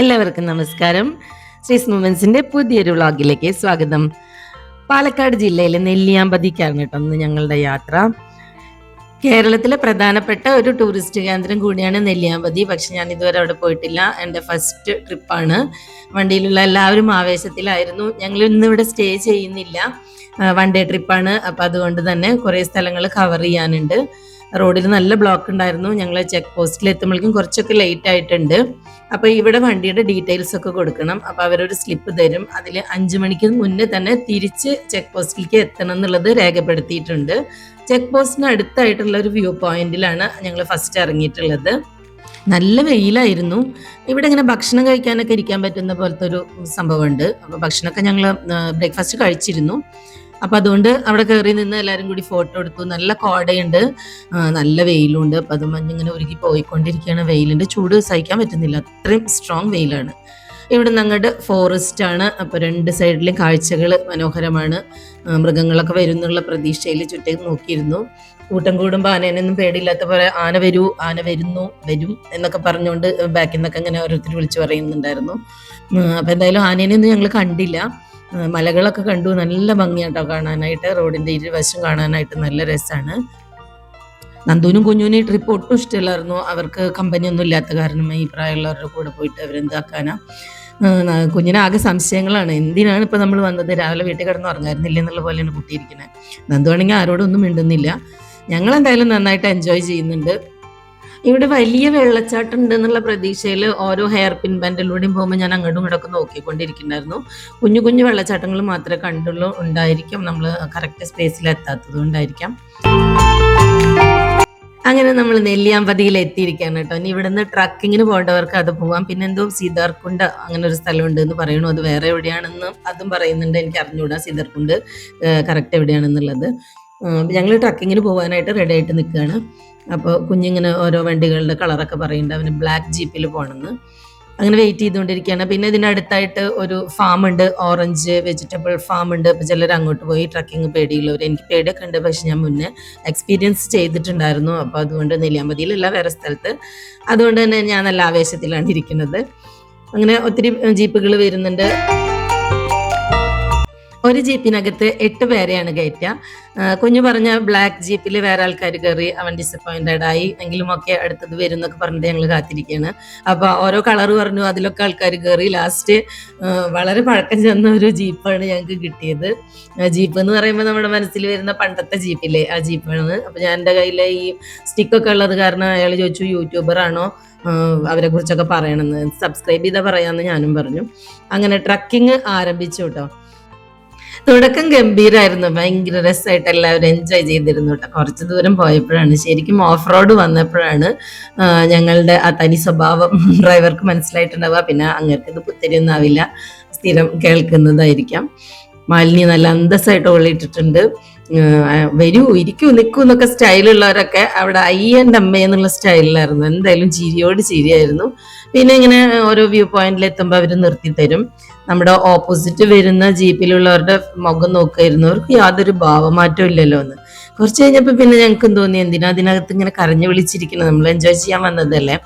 എല്ലാവർക്കും നമസ്കാരം. ശ്രീസ് മൂമെന്റ്സിന്റെ പുതിയൊരു വ്ളോഗിലേക്ക് സ്വാഗതം. പാലക്കാട് ജില്ലയിലെ നെല്ലിയാമ്പതിക്കാണ് കേട്ടോ ഇന്ന് ഞങ്ങളുടെ യാത്ര. കേരളത്തിലെ പ്രധാനപ്പെട്ട ഒരു ടൂറിസ്റ്റ് കേന്ദ്രം കൂടിയാണ് നെല്ലിയാമ്പതി. പക്ഷെ ഞാൻ ഇതുവരെ അവിടെ പോയിട്ടില്ല. എൻ്റെ ഫസ്റ്റ് ട്രിപ്പാണ്. വണ്ടിയിലുള്ള എല്ലാവരും ആവേശത്തിലായിരുന്നു. ഞങ്ങൾ ഇന്നിവിടെ സ്റ്റേ ചെയ്യുന്നില്ല, വൺ ഡേ ട്രിപ്പാണ്. അപ്പം അതുകൊണ്ട് തന്നെ കുറേ സ്ഥലങ്ങൾ കവർ ചെയ്യാനുണ്ട്. റോഡിൽ നല്ല ബ്ലോക്ക് ഉണ്ടായിരുന്നു. ഞങ്ങൾ ചെക്ക് പോസ്റ്റിൽ എത്തുമ്പോഴേക്കും കുറച്ചൊക്കെ ലേറ്റ് ആയിട്ടുണ്ട്. അപ്പോൾ ഇവിടെ വണ്ടിയുടെ ഡീറ്റെയിൽസ് ഒക്കെ കൊടുക്കണം. അപ്പോൾ അവരൊരു സ്ലിപ്പ് തരും. അതിൽ 5 മണിക്ക് മുന്നേ തന്നെ തിരിച്ച് ചെക്ക് പോസ്റ്റിലേക്ക് എത്തണം എന്നുള്ളത് രേഖപ്പെടുത്തിയിട്ടുണ്ട്. ചെക്ക് പോസ്റ്റിന് അടുത്തായിട്ടുള്ള ഒരു വ്യൂ പോയിന്റിലാണ് ഞങ്ങൾ ഫസ്റ്റ് ഇറങ്ങിയിട്ടുള്ളത്. നല്ല വെയിലായിരുന്നു. ഇവിടെ ഇങ്ങനെ ഭക്ഷണം കഴിക്കാനൊക്കെ ഇരിക്കാൻ പറ്റുന്ന പോലത്തെ ഒരു സംഭവമുണ്ട്. അപ്പോൾ ഭക്ഷണമൊക്കെ ഞങ്ങൾ ബ്രേക്ക്ഫാസ്റ്റ് കഴിച്ചിരുന്നു. അപ്പം അതുകൊണ്ട് അവിടെ കയറി നിന്ന് എല്ലാവരും കൂടി ഫോട്ടോ എടുത്തു. നല്ല കോടയുണ്ട്, നല്ല വെയിലുണ്ട്. അപ്പം അത് മഞ്ഞിങ്ങനെ ഉരുകി പോയിക്കൊണ്ടിരിക്കുകയാണ്. വെയിലിൻ്റെ ചൂട് സഹിക്കാൻ പറ്റുന്നില്ല, അത്രയും സ്ട്രോങ് വെയിലാണ്. ഇവിടെ ഞങ്ങളുടെ ഫോറസ്റ്റ് ആണ്. അപ്പോൾ 2 സൈഡിലും കാഴ്ചകൾ മനോഹരമാണ്. മൃഗങ്ങളൊക്കെ വരുന്നുള്ള പ്രതീക്ഷയിൽ ചുറ്റും നോക്കിയിരുന്നു. കൂട്ടം കൂടുമ്പോൾ ആനേനൊന്നും പേടിയില്ലാത്ത പോലെ ആന വരും എന്നൊക്കെ പറഞ്ഞുകൊണ്ട് ബാക്കിൽ നിന്നൊക്കെ ഇങ്ങനെ ഓരോരുത്തർ വിളിച്ചു പറയുന്നുണ്ടായിരുന്നു. അപ്പം എന്തായാലും ആനേനൊന്നും ഞങ്ങൾ കണ്ടില്ല. മലകളൊക്കെ കണ്ടു. നല്ല ഭംഗിയാട്ടോ കാണാനായിട്ട്. റോഡിൻ്റെ ഇരുവശം കാണാനായിട്ട് നല്ല രസമാണ്. നന്ദുവിനും കുഞ്ഞുവിനും ഈ ട്രിപ്പ് ഒട്ടും ഇഷ്ടമില്ലായിരുന്നു. അവർക്ക് കമ്പനിയൊന്നും ഇല്ലാത്ത കാരണം ഈ പ്രായമുള്ളവരുടെ കൂടെ പോയിട്ട് അവരെന്താക്കാനാ. കുഞ്ഞിന് ആകെ സംശയങ്ങളാണ്. എന്തിനാണ് ഇപ്പം നമ്മൾ വന്നത്, രാവിലെ വീട്ടിൽ കിടന്ന് ഉറങ്ങായിരുന്നില്ല എന്നുള്ള പോലെയാണ് കുട്ടിയിരിക്കുന്നത്. നന്ദു ആണെങ്കിൽ ആരോടൊന്നും മിണ്ടുന്നില്ല. ഞങ്ങളെന്തായാലും നന്നായിട്ട് എൻജോയ് ചെയ്യുന്നുണ്ട്. ഇവിടെ വലിയ വെള്ളച്ചാട്ടം ഉണ്ടെന്നുള്ള പ്രതീക്ഷയിൽ ഓരോ ഹെയർ പിൻ ബാൻഡിലൂടെയും പോകുമ്പോൾ ഞാൻ അങ്ങോട്ടും ഇങ്ങോട്ടൊക്കെ നോക്കിക്കൊണ്ടിരിക്കുന്നുണ്ടായിരുന്നു. കുഞ്ഞു കുഞ്ഞു വെള്ളച്ചാട്ടങ്ങൾ മാത്രമേ കണ്ടുള്ളൂ. ഉണ്ടായിരിക്കും, നമ്മൾ കറക്റ്റ് സ്പേസിൽ എത്താത്തത് കൊണ്ടായിരിക്കാം. അങ്ങനെ നമ്മൾ നെല്ലിയാമ്പതിയിൽ എത്തിയിരിക്കുകയാണ് കേട്ടോ. ഇനി ഇവിടുന്ന് ട്രക്കിങ്ങിന് പോകേണ്ടവർക്ക് അത് പോവാം. പിന്നെ എന്തോ സീതാർകുണ്ട് അങ്ങനെ ഒരു സ്ഥലമുണ്ട് എന്ന് പറയണു. അത് വേറെ എവിടെയാണെന്ന് അതും പറയുന്നുണ്ട്. എനിക്ക് അറിഞ്ഞുകൂടാ സീതാർകുണ്ട് കറക്റ്റ് എവിടെയാണെന്നുള്ളത്. ഞങ്ങൾ ട്രക്കിങ്ങിന് പോകാനായിട്ട് റെഡി ആയിട്ട് നിൽക്കുകയാണ്. അപ്പോൾ കുഞ്ഞിങ്ങനെ ഓരോ വണ്ടികളുടെ കളറൊക്കെ പറയുന്നുണ്ട്. അവന് ബ്ലാക്ക് ജീപ്പിൽ പോകണമെന്ന്. അങ്ങനെ വെയിറ്റ് ചെയ്തുകൊണ്ടിരിക്കുകയാണ്. പിന്നെ ഇതിനടുത്തായിട്ട് ഒരു ഫാം ഉണ്ട്, ഓറഞ്ച് വെജിറ്റബിൾ ഫാം ഉണ്ട്. അപ്പോൾ ചിലർ അങ്ങോട്ട് പോയി. ട്രക്കിങ് പേടിയുള്ളവർ, എനിക്ക് പേടിയൊക്കെ ഉണ്ട്, പക്ഷെ ഞാൻ മുന്നേ എക്സ്പീരിയൻസ് ചെയ്തിട്ടുണ്ടായിരുന്നു. അപ്പോൾ അതുകൊണ്ട് നെല്ലിയാമ്പതിയിലല്ല, വേറെ സ്ഥലത്ത്. അതുകൊണ്ട് തന്നെ ഞാൻ നല്ല ആവേശത്തിലാണ് ഇരിക്കുന്നത്. അങ്ങനെ ഒത്തിരി ജീപ്പുകൾ വരുന്നുണ്ട്. ഒരു ജീപ്പിനകത്ത് 8 പേരെയാണ് കയറ്റുക. കുഞ്ഞു പറഞ്ഞ ബ്ലാക്ക് ജീപ്പിൽ വേറെ ആൾക്കാർ കയറി. അവൻ ഡിസപ്പോയിൻറ്റഡ് ആയി. എങ്കിലും ഒക്കെ അടുത്തത് വരും എന്നൊക്കെ പറഞ്ഞിട്ട് ഞങ്ങൾ കാത്തിരിക്കുകയാണ്. അപ്പോൾ ഓരോ കളർ പറഞ്ഞു, അതിലൊക്കെ ആൾക്കാർ കയറി. ലാസ്റ്റ് വളരെ പഴക്കം ചെന്ന ഒരു ജീപ്പാണ് ഞങ്ങൾക്ക് കിട്ടിയത്. ജീപ്പ് എന്ന് പറയുമ്പോൾ നമ്മുടെ മനസ്സിൽ വരുന്ന പണ്ടത്തെ ജീപ്പില്ലേ, ആ ജീപ്പാണ്. അപ്പോൾ ഞാൻ എൻ്റെ കയ്യിൽ ഈ സ്റ്റിക്കൊക്കെ ഉള്ളത് കാരണം അയാൾ ചോദിച്ചു യൂട്യൂബർ ആണോ, അവരെ കുറിച്ചൊക്കെ പറയണമെന്ന്. സബ്സ്ക്രൈബ് ചെയ്താൽ പറയാമെന്ന് ഞാനും പറഞ്ഞു. അങ്ങനെ ട്രക്കിങ് ആരംഭിച്ചു കേട്ടോ. തുടക്കം ഗംഭീരമായിരുന്നു. ഭയങ്കര രസമായിട്ട് എല്ലാവരും എൻജോയ് ചെയ്തിരുന്നു കേട്ടോ. കുറച്ച് ദൂരം പോയപ്പോഴാണ്, ശരിക്കും ഓഫ് റോഡ് വന്നപ്പോഴാണ് ഞങ്ങളുടെ ആ തനി സ്വഭാവം ഡ്രൈവർക്ക് മനസ്സിലായിട്ടുണ്ടാവുക. പിന്നെ അങ്ങനത്തെ ഇത് പുത്തരിയൊന്നും ആവില്ല, സ്ഥിരം കേൾക്കുന്നതായിരിക്കാം. മാലിന്യ നല്ല അന്തസ്സായിട്ട് ഒള്ളിയിട്ടിട്ടുണ്ട്. വരൂ, ഇരിക്കൂ, നിൽക്കൂ എന്നൊക്കെ സ്റ്റൈലുള്ളവരൊക്കെ അവിടെ അയ്യൻ്റെ അമ്മ എന്നുള്ള സ്റ്റൈലിലായിരുന്നു. എന്തായാലും ചിരിയോട് ചിരിയായിരുന്നു. പിന്നെ ഇങ്ങനെ ഓരോ വ്യൂ പോയിന്റിൽ എത്തുമ്പോൾ അവർ നിർത്തി തരും. നമ്മുടെ ഓപ്പോസിറ്റ് വരുന്ന ജീപ്പിലുള്ളവരുടെ മുഖം നോക്കായിരുന്നു. അവർക്ക് യാതൊരു ഭാവമാറ്റവും ഇല്ലല്ലോ എന്ന്. കുറച്ച് കഴിഞ്ഞപ്പോൾ പിന്നെ ഞങ്ങൾക്കും തോന്നി, എന്തിനാ അതിനകത്ത് ഇങ്ങനെ കരഞ്ഞു വിളിച്ചിരിക്കുന്നത്, നമ്മൾ എൻജോയ് ചെയ്യാൻ വന്നതല്ലേ.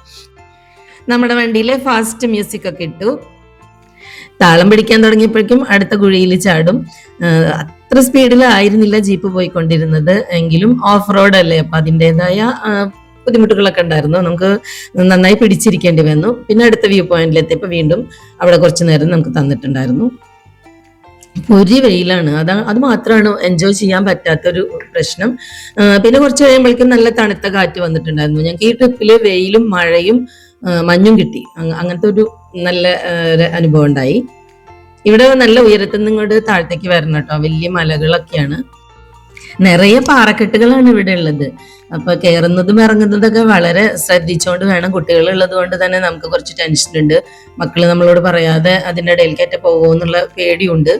നമ്മുടെ വണ്ടിയിൽ ഫാസ്റ്റ് മ്യൂസിക് ഒക്കെ ഇട്ടു. താളം പിടിക്കാൻ തുടങ്ങിയപ്പോഴേക്കും അടുത്ത കുഴിയിൽ ചാടും. അത്ര സ്പീഡിലായിരുന്നില്ല ജീപ്പ് പോയിക്കൊണ്ടിരുന്നത്, എങ്കിലും ഓഫ് റോഡ് അല്ലേ, അപ്പം അതിൻ്റെതായ ബുദ്ധിമുട്ടുകളൊക്കെ ഉണ്ടായിരുന്നു. നമുക്ക് നന്നായി പിടിച്ചിരിക്കേണ്ടി വന്നു. പിന്നെ അടുത്ത വ്യൂ പോയിന്റിലെത്തിയപ്പോൾ വീണ്ടും അവിടെ കുറച്ച് നേരം നമുക്ക് തന്നിട്ടുണ്ടായിരുന്നു. ഒരു വെയിലാണ്, അത് മാത്രമാണ് എൻജോയ് ചെയ്യാൻ പറ്റാത്തൊരു പ്രശ്നം. പിന്നെ കുറച്ച് കഴിയുമ്പോഴേക്കും നല്ല തണുത്ത കാറ്റ് വന്നിട്ടുണ്ടായിരുന്നു. ഞങ്ങൾക്ക് ഈ ട്രിപ്പിൽ വെയിലും മഴയും മഞ്ഞും കിട്ടി. അങ്ങനത്തെ ഒരു നല്ല അനുഭവം ഉണ്ടായി. ഇവിടെ നല്ല ഉയരത്തിൽ നിന്ന് ഇങ്ങോട്ട് താഴത്തേക്ക് വരണം കേട്ടോ. വലിയ മലകളൊക്കെയാണ്, നിറയെ പാറക്കെട്ടുകളാണ് ഇവിടെ ഉള്ളത്. അപ്പൊ കയറുന്നതും ഇറങ്ങുന്നതൊക്കെ വളരെ ശ്രദ്ധിച്ചുകൊണ്ട് വേണം. കുട്ടികളുള്ളത് കൊണ്ട് തന്നെ നമുക്ക് കുറച്ച് ടെൻഷൻ ഉണ്ട്. മക്കള് നമ്മളോട് പറയാതെ അതിൻ്റെ ഇടയിലേക്കേറ്റ പോകുമെന്നുള്ള പേടിയുണ്ട്.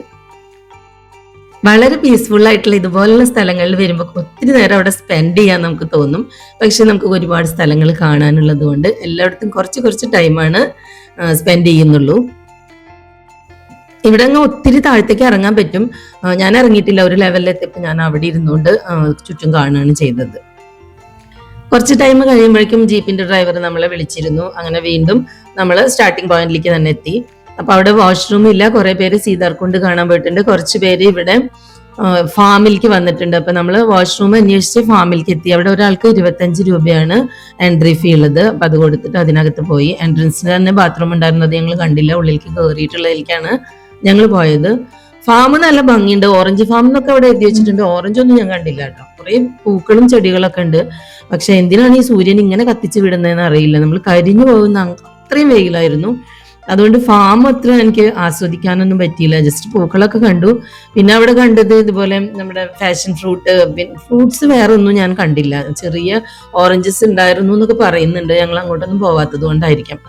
വളരെ പീസ്ഫുൾ ആയിട്ടുള്ള ഇതുപോലുള്ള സ്ഥലങ്ങളിൽ വരുമ്പോൾ ഒത്തിരി നേരം അവിടെ സ്പെൻഡ് ചെയ്യാൻ നമുക്ക് തോന്നും. പക്ഷെ നമുക്ക് ഒരുപാട് സ്ഥലങ്ങൾ കാണാനുള്ളത് കൊണ്ട് എല്ലായിടത്തും കുറച്ച് ടൈമാണ് സ്പെൻഡ് ചെയ്യുന്നുള്ളൂ. ഇവിടെ അങ്ങ് ഒത്തിരി താഴത്തേക്ക് ഇറങ്ങാൻ പറ്റും. ഞാൻ ഇറങ്ങിയിട്ടില്ല. ഒരു ലെവലിലെത്തിയപ്പോൾ ഞാൻ അവിടെ ഇരുന്നുകൊണ്ട് ചുറ്റും കാണുകയാണ് ചെയ്തത്. കുറച്ച് ടൈം കഴിയുമ്പോഴേക്കും ജീപ്പിന്റെ ഡ്രൈവർ നമ്മളെ വിളിച്ചിരുന്നു. അങ്ങനെ വീണ്ടും നമ്മൾ സ്റ്റാർട്ടിംഗ് പോയിന്റിലേക്ക് തന്നെ എത്തി. അപ്പൊ അവിടെ വാഷ്റൂം ഇല്ല. കുറെ പേര് സീതാർകുണ്ട് കാണാൻ പോയിട്ടുണ്ട്, കുറച്ച് പേര് ഇവിടെ ഫാമിലേക്ക് വന്നിട്ടുണ്ട്. അപ്പൊ നമ്മൾ വാഷ്റൂം അന്വേഷിച്ച് ഫാമിലേക്ക് എത്തി. അവിടെ ഒരാൾക്ക് 25 രൂപയാണ് എൻട്രി ഫീ ഉള്ളത്. അപ്പൊ അത് കൊടുത്തിട്ട് അതിനകത്ത് പോയി. എൻട്രൻസിന് തന്നെ ബാത്റൂം ഉണ്ടായിരുന്നത് ഞങ്ങൾ കണ്ടില്ല, ഉള്ളിലേക്ക് കയറിയിട്ടുള്ളതിലേക്കാണ് ഞങ്ങൾ പോയത്. ഫാം നല്ല ഭംഗിയുണ്ട്. ഓറഞ്ച് ഫാം എന്നൊക്കെ അവിടെ എഴുതി വെച്ചിട്ടുണ്ട്. ഓറഞ്ച് ഒന്നും ഞാൻ കണ്ടില്ല കേട്ടോ. കുറെ പൂക്കളും ചെടികളൊക്കെ ഉണ്ട്. പക്ഷെ എന്തിനാണ് ഈ സൂര്യൻ ഇങ്ങനെ കത്തിച്ച് വിടുന്നതെന്ന് അറിയില്ല. നമ്മൾ കരിഞ്ഞു പോകുന്ന അത്രയും വെയിലായിരുന്നു. അതുകൊണ്ട് ഫാം അത്ര എനിക്ക് ആസ്വദിക്കാനൊന്നും പറ്റിയില്ല. ജസ്റ്റ് പൂക്കളൊക്കെ കണ്ടു. പിന്നെ അവിടെ കണ്ടത് ഇതുപോലെ നമ്മുടെ ഫാഷൻ ഫ്രൂട്ട്സ് വേറെ ഒന്നും ഞാൻ കണ്ടില്ല. ചെറിയ ഓറഞ്ചസ് ഉണ്ടായിരുന്നു എന്നൊക്കെ പറയുന്നുണ്ട്. ഞങ്ങൾ അങ്ങോട്ടൊന്നും പോവാത്തത് കൊണ്ടായിരിക്കാം.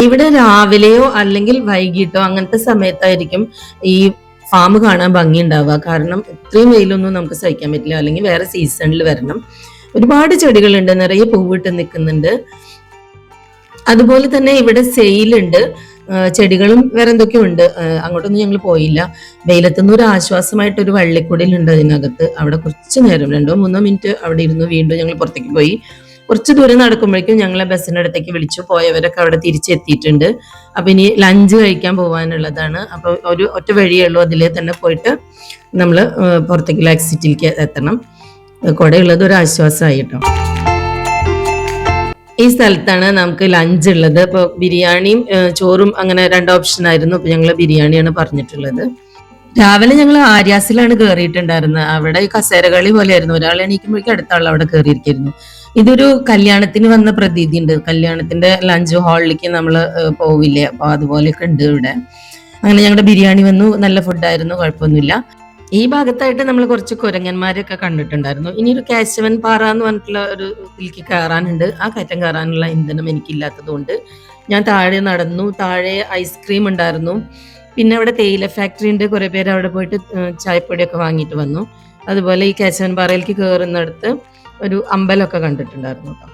ഇവിടെ രാവിലെയോ അല്ലെങ്കിൽ വൈകിട്ടോ അങ്ങനത്തെ സമയത്തായിരിക്കും ഈ ഫാം കാണാൻ ഭംഗി ഉണ്ടാവുക. കാരണം ഇത്രയും വെയിലൊന്നും നമുക്ക് സഹിക്കാൻ പറ്റില്ല. അല്ലെങ്കിൽ വേറെ സീസണിൽ വരണം. ഒരുപാട് ചെടികളുണ്ട്, നിറയെ പൂവിട്ട് നിൽക്കുന്നുണ്ട്. അതുപോലെ തന്നെ ഇവിടെ സെയിലുണ്ട്, ചെടികളും വേറെ എന്തൊക്കെയോ ഉണ്ട്. അങ്ങോട്ടൊന്നും ഞങ്ങൾ പോയില്ല. വെയിലത്തുനിന്ന് ഒരു ആശ്വാസമായിട്ട് ഒരു വള്ളിക്കുടലുണ്ട് അതിനകത്ത്. അവിടെ കുറച്ച് നേരം 2-3 മിനിറ്റ് അവിടെ ഇരുന്നു. വീണ്ടും ഞങ്ങൾ പുറത്തേക്ക് പോയി. കുറച്ച് ദൂരം നടക്കുമ്പോഴേക്കും ഞങ്ങളെ ബസ്സിന്റെ അടുത്തേക്ക് വിളിച്ചു. പോയവരൊക്കെ അവിടെ തിരിച്ചെത്തിയിട്ടുണ്ട്. അപ്പൊ ഇനി ലഞ്ച് കഴിക്കാൻ പോകാനുള്ളതാണ്. അപ്പൊ ഒരു ഒറ്റ വഴിയേ ഉള്ളൂ, അതിലേ തന്നെ പോയിട്ട് നമ്മൾ പുറത്തേക്കുള്ള എക്സിറ്റിലേക്ക് എത്തണം. കുടയുള്ളത് ഒരു ആശ്വാസമായി കേട്ടോ. ഈ സ്ഥലത്താണ് നമുക്ക് ലഞ്ച് ഉള്ളത്. ഇപ്പൊ ബിരിയാണിയും ചോറും അങ്ങനെ 2 ഓപ്ഷൻ ആയിരുന്നു. അപ്പൊ ഞങ്ങൾ ബിരിയാണിയാണ് പറഞ്ഞിട്ടുള്ളത്. രാവിലെ ഞങ്ങൾ ആര്യാസിലാണ് കയറിയിട്ടുണ്ടായിരുന്നത്. അവിടെ കസേരകളി പോലെയായിരുന്നു. ഒരാൾ എണീക്കുമ്പോഴേക്കും അടുത്ത ആൾ അവിടെ കയറിയിരിക്കുന്നു. ഇതൊരു കല്യാണത്തിന് വന്ന പ്രതീതി ഉണ്ട്. കല്യാണത്തിന്റെ ലഞ്ച് ഹാളിലേക്ക് നമ്മൾ പോവില്ലേ, അപ്പൊ അതുപോലെയൊക്കെ ഉണ്ട് ഇവിടെ. അങ്ങനെ ഞങ്ങളുടെ ബിരിയാണി വന്നു. നല്ല ഫുഡായിരുന്നു, കുഴപ്പമൊന്നുമില്ല. ഈ ഭാഗത്തായിട്ട് നമ്മൾ കുറച്ച് കുരങ്ങന്മാരൊക്കെ കണ്ടിട്ടുണ്ടായിരുന്നു. ഇനി ഒരു കേശവൻ പാറ എന്ന് പറഞ്ഞിട്ടുള്ള ഒരു ഇതിലേക്ക് കയറാനുണ്ട്. ആ കയറ്റം കയറാനുള്ള ഇന്ധനം എനിക്കില്ലാത്തത് കൊണ്ട് ഞാൻ താഴെ നടന്നു. താഴെ ഐസ്ക്രീം ഉണ്ടായിരുന്നു. പിന്നെ അവിടെ തേയില ഫാക്ടറി ഉണ്ട്. കുറെ പേര് അവിടെ പോയിട്ട് ചായപ്പൊടിയൊക്കെ വാങ്ങിയിട്ട് വന്നു. അതുപോലെ ഈ കേശവൻ പാറയിലേക്ക് കയറുന്നിടത്ത് ഒരു അമ്പലമൊക്കെ കണ്ടിട്ടുണ്ടായിരുന്നു കേട്ടോ.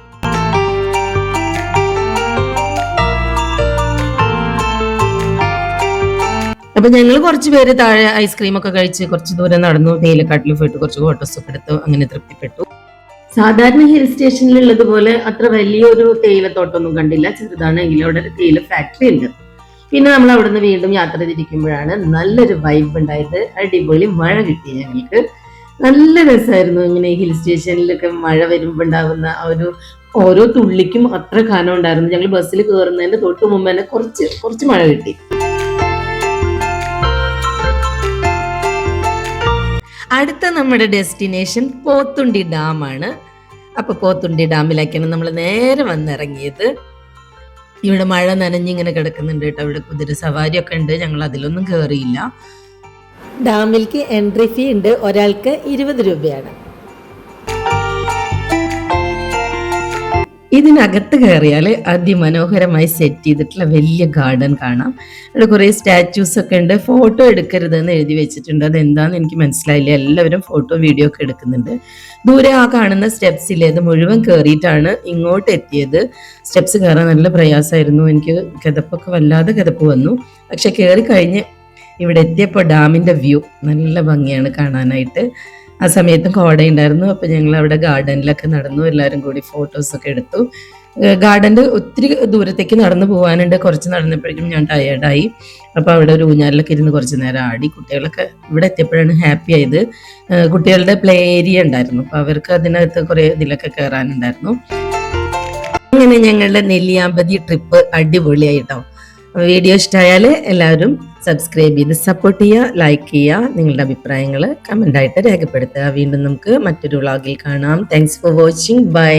അപ്പൊ ഞങ്ങൾ കുറച്ച് പേര് താഴെ ഐസ്ക്രീം ഒക്കെ കഴിച്ച് കുറച്ച് ദൂരം നടന്നു. തേയിലക്കാട്ടിൽ പോയിട്ട് കുറച്ച് ഫോട്ടോസ് ഒക്കെ എടുത്തു. അങ്ങനെ തൃപ്തിപ്പെട്ടു. സാധാരണ ഹിൽ സ്റ്റേഷനിലുള്ളതുപോലെ അത്ര വലിയൊരു തേയിലത്തോട്ടമൊന്നും കണ്ടില്ല. ചെറുതാണെങ്കിലും അവിടെ ഒരു തേയില ഫാക്ടറി ഉണ്ട്. പിന്നെ നമ്മൾ അവിടെ നിന്ന് വീണ്ടും യാത്ര തിരിക്കുമ്പോഴാണ് നല്ലൊരു വൈബ് ഉണ്ടായത്. അടിപൊളി മഴ കിട്ടി ഞങ്ങൾക്ക്. നല്ല രസമായിരുന്നു. ഇങ്ങനെ ഹിൽ സ്റ്റേഷനിലൊക്കെ മഴ വരുമ്പോൾ ഉണ്ടാകുന്ന ഓരോ തുള്ളിക്കും അത്ര കനം ഉണ്ടായിരുന്നു. ഞങ്ങൾ ബസ്സിൽ കയറുന്നതിന്റെ തൊട്ട് മുമ്പ് തന്നെ കുറച്ച് മഴ കിട്ടി. അടുത്ത നമ്മുടെ ഡെസ്റ്റിനേഷൻ പോത്തുണ്ടി ഡാമാണ്. അപ്പൊ പോത്തുണ്ടി ഡാമിലേക്കാണ് നമ്മൾ നേരെ വന്നിറങ്ങിയത്. ഇവിടെ മഴ നനഞ്ഞിങ്ങനെ കിടക്കുന്നുണ്ട് കേട്ടോ. ഇവിടെ കുതിര സവാരിയൊക്കെ ഉണ്ട്. ഞങ്ങൾ അതിലൊന്നും കയറിയില്ല. ഡാമിലേക്ക് എൻട്രി ഫീ ഉണ്ട്. ഒരാൾക്ക് 20 രൂപയാണ്. ഇതിനകത്ത് കയറിയാൽ അതിമനോഹരമായി സെറ്റ് ചെയ്തിട്ടുള്ള വലിയ ഗാർഡൻ കാണാം. ഇവിടെ കുറേ സ്റ്റാച്യൂസ് ഒക്കെ ഉണ്ട്. ഫോട്ടോ എടുക്കരുതെന്ന് എഴുതി വെച്ചിട്ടുണ്ട്. അതെന്താന്ന് എനിക്ക് മനസ്സിലായില്ല. എല്ലാവരും ഫോട്ടോ വീഡിയോ ഒക്കെ എടുക്കുന്നുണ്ട്. ദൂരെ ആ കാണുന്ന സ്റ്റെപ്സില്ലേ, അത് മുഴുവൻ കയറിയിട്ടാണ് ഇങ്ങോട്ട് എത്തിയത്. സ്റ്റെപ്സ് കയറാൻ നല്ല പ്രയാസമായിരുന്നു. എനിക്ക് കിതപ്പൊക്കെ വല്ലാതെ കിതപ്പ് വന്നു. പക്ഷെ കയറി കഴിഞ്ഞ് ഇവിടെ എത്തിയപ്പോൾ ഡാമിൻ്റെ വ്യൂ നല്ല ഭംഗിയാണ് കാണാനായിട്ട്. ആ സമയത്തും കോടയുണ്ടായിരുന്നു. അപ്പോൾ ഞങ്ങൾ അവിടെ ഗാർഡനിലൊക്കെ നടന്നു. എല്ലാവരും കൂടി ഫോട്ടോസൊക്കെ എടുത്തു. ഗാർഡൻ്റെ ഒത്തിരി ദൂരത്തേക്ക് നടന്നു പോകാനുണ്ട്. കുറച്ച് നടന്നപ്പോഴേക്കും ഞാൻ ടയേർഡായി. അപ്പോൾ അവിടെ ഒരു ഊഞ്ഞാലിലൊക്കെ ഇരുന്ന് കുറച്ച് നേരം ആടി. കുട്ടികളൊക്കെ ഇവിടെ എത്തിയപ്പോഴാണ് ഹാപ്പി ആയത്. കുട്ടികളുടെ പ്ലേ ഏരിയ ഉണ്ടായിരുന്നു. അപ്പോൾ അവർക്ക് അതിനകത്ത് കുറേ ഇതിലൊക്കെ കയറാനുണ്ടായിരുന്നു. അങ്ങനെ ഞങ്ങളുടെ നെല്ലിയാമ്പതി ട്രിപ്പ് അടിപൊളിയായിട്ടോ. വീഡിയോ ഇഷ്ടമായാൽ എല്ലാവരും സബ്സ്ക്രൈബ് ചെയ്ത് സപ്പോർട്ട് ചെയ്യുക, ലൈക്ക് ചെയ്യുക, നിങ്ങളുടെ അഭിപ്രായങ്ങൾ കമൻ്റായിട്ട് രേഖപ്പെടുത്തുക. വീണ്ടും നമുക്ക് മറ്റൊരു വ്ളോഗിൽ കാണാം. Thanks for watching. ബൈ.